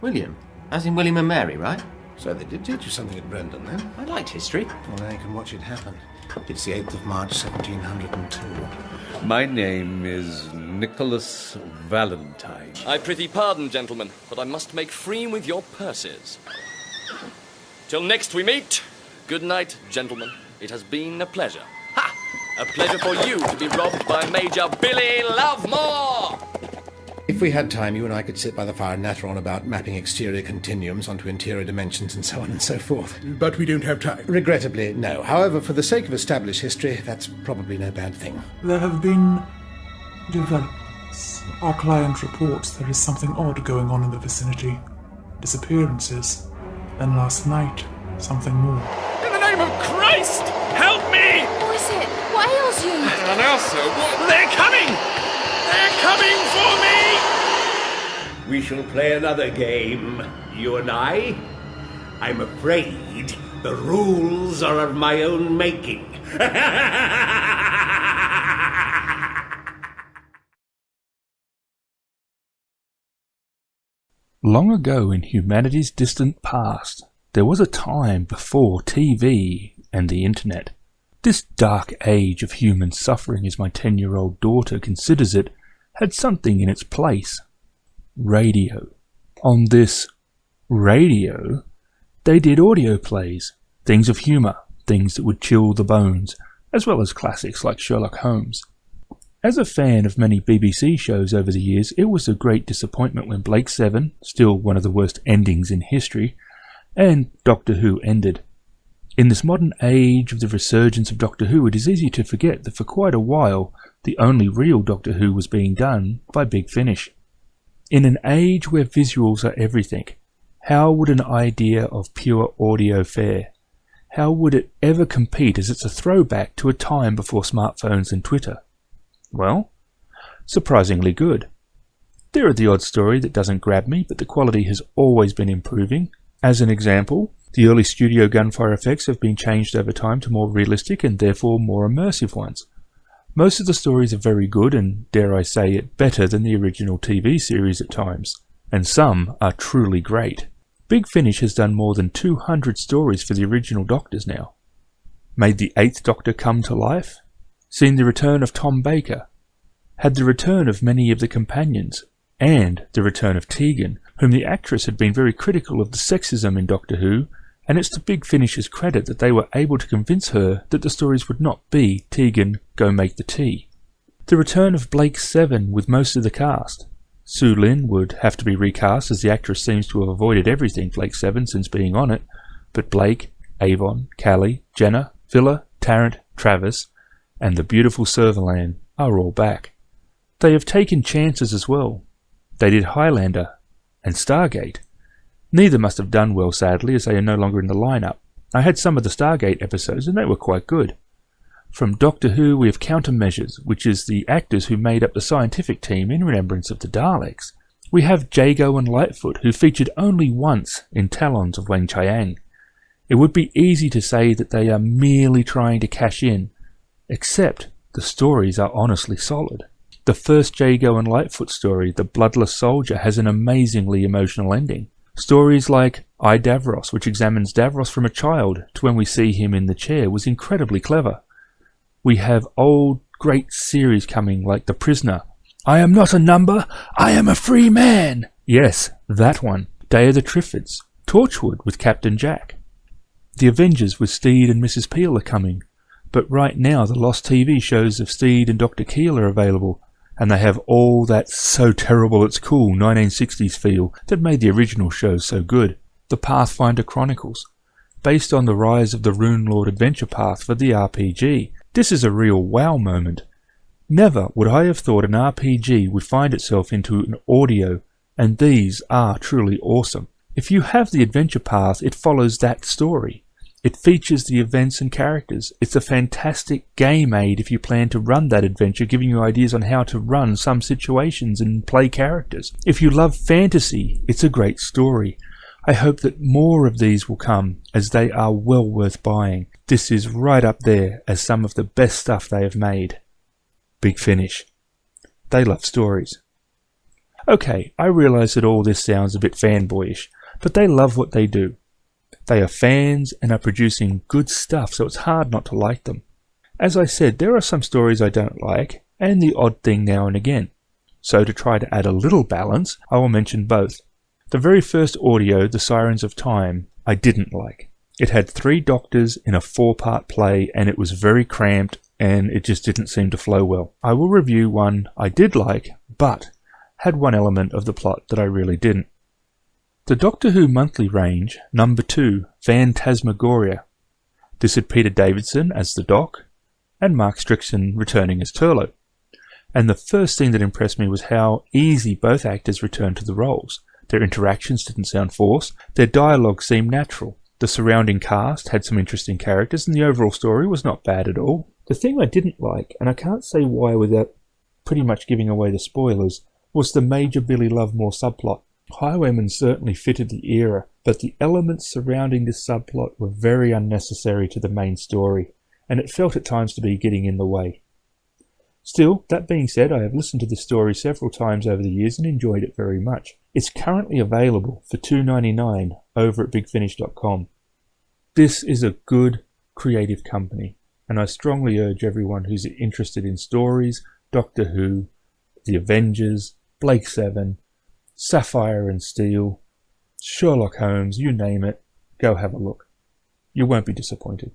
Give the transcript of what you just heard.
William? As in William and Mary, right? So they did teach you something at Brendan, then? I liked history. Well, now you can watch it happen. It's the 8th of March, 1702. My name is Nicholas Valentine. I prithee pardon, gentlemen, but I must make free with your purses. Till next we meet, good night, gentlemen. It has been a pleasure. Ha! A pleasure for you to be robbed by Major Billy Lovemore! If we had time, you and I could sit by the fire and natter on about mapping exterior continuums onto interior dimensions and so on and so forth. But we don't have time. Regrettably, no. However, for the sake of established history, that's probably no bad thing. There have been developments. Our client reports there is something odd going on in the vicinity. Disappearances. And last night, something more. In the name of Christ, help me! What is it? What ails you? And also, they're coming! They're coming for me! We shall play another game, you and I. I'm afraid the rules are of my own making. Long ago in humanity's distant past, there was a time before TV and the internet. This dark age of human suffering, as my 10-year-old daughter considers it, had something in its place. Radio. On this radio, they did audio plays, things of humour, things that would chill the bones, as well as classics like Sherlock Holmes. As a fan of many BBC shows over the years, it was a great disappointment when Blake 7, still one of the worst endings in history, and Doctor Who ended. In this modern age of the resurgence of Doctor Who, it is easy to forget that for quite a while, the only real Doctor Who was being done by Big Finish. In an age where visuals are everything, how would an idea of pure audio fare? How would it ever compete, as it's a throwback to a time before smartphones and Twitter? Well, surprisingly good. There are the odd story that doesn't grab me, but the quality has always been improving. As an example, the early studio gunfire effects have been changed over time to more realistic and therefore more immersive ones. Most of the stories are very good and, dare I say it, better than the original TV series at times, and some are truly great. Big Finish has done more than 200 stories for the original Doctors now. Made the 8th Doctor come to life, seen the return of Tom Baker, had the return of many of the companions, and the return of Tegan, whom the actress had been very critical of the sexism in Doctor Who, and it's to Big Finish's credit that they were able to convince her that the stories would not be Tegan, go make the tea. The return of Blake 7 with most of the cast. Sue Lin would have to be recast, as the actress seems to have avoided everything Blake 7 since being on it, but Blake, Avon, Callie, Jenna, Villa, Tarrant, Travis, and the beautiful Servalan are all back. They have taken chances as well. They did Highlander and Stargate. Neither must have done well, sadly, as they are no longer in the lineup. I had some of the Stargate episodes and they were quite good. From Doctor Who we have Countermeasures, which is the actors who made up the scientific team in remembrance of the Daleks. We have Jago and Lightfoot, who featured only once in Talons of Wang Chiang. It would be easy to say that they are merely trying to cash in, except the stories are honestly solid. The first Jago and Lightfoot story, The Bloodless Soldier, has an amazingly emotional ending. Stories like I, Davros, which examines Davros from a child to when we see him in the chair, was incredibly clever. We have old, great series coming like The Prisoner. I am not a number, I am a free man! Yes, that one. Day of the Triffids. Torchwood with Captain Jack. The Avengers with Steed and Mrs. Peel are coming, but right now the lost TV shows of Steed and Dr. Keel are available, and they have all that so terrible it's cool 1960s feel that made the original shows so good. The Pathfinder Chronicles, based on the Rise of the Runelord adventure path for the RPG. This is a real wow moment. Never would I have thought an RPG would find itself into an audio, and these are truly awesome. If you have the adventure path, it follows that story. It features the events and characters. It's a fantastic game aid if you plan to run that adventure, giving you ideas on how to run some situations and play characters. If you love fantasy, it's a great story. I hope that more of these will come, as they are well worth buying. This is right up there as some of the best stuff they have made. Big Finish. They love stories. Okay, I realise that all this sounds a bit fanboyish, but they love what they do. They are fans and are producing good stuff, so it's hard not to like them. As I said, there are some stories I don't like, and the odd thing now and again. So to try to add a little balance, I will mention both. The very first audio, The Sirens of Time, I didn't like. It had 3 doctors in a 4-part play, and it was very cramped, and it just didn't seem to flow well. I will review one I did like, but had one element of the plot that I really didn't. The Doctor Who monthly range, number 2, Phantasmagoria. This had Peter Davidson as the Doc, and Mark Strickson returning as Turlough. And the first thing that impressed me was how easy both actors returned to the roles. Their interactions didn't sound forced, their dialogue seemed natural. The surrounding cast had some interesting characters, and the overall story was not bad at all. The thing I didn't like, and I can't say why without pretty much giving away the spoilers, was the Major Billy Lovemore subplot. Highwaymen certainly fitted the era, but the elements surrounding this subplot were very unnecessary to the main story, and it felt at times to be getting in the way. Still, that being said, I have listened to this story several times over the years and enjoyed it very much. It's currently available for $2.99 over at bigfinish.com. This is a good, creative company, and I strongly urge everyone who's interested in stories, Doctor Who, The Avengers, Blake 7, Sapphire and Steel, Sherlock Holmes, you name it, go have a look. You won't be disappointed.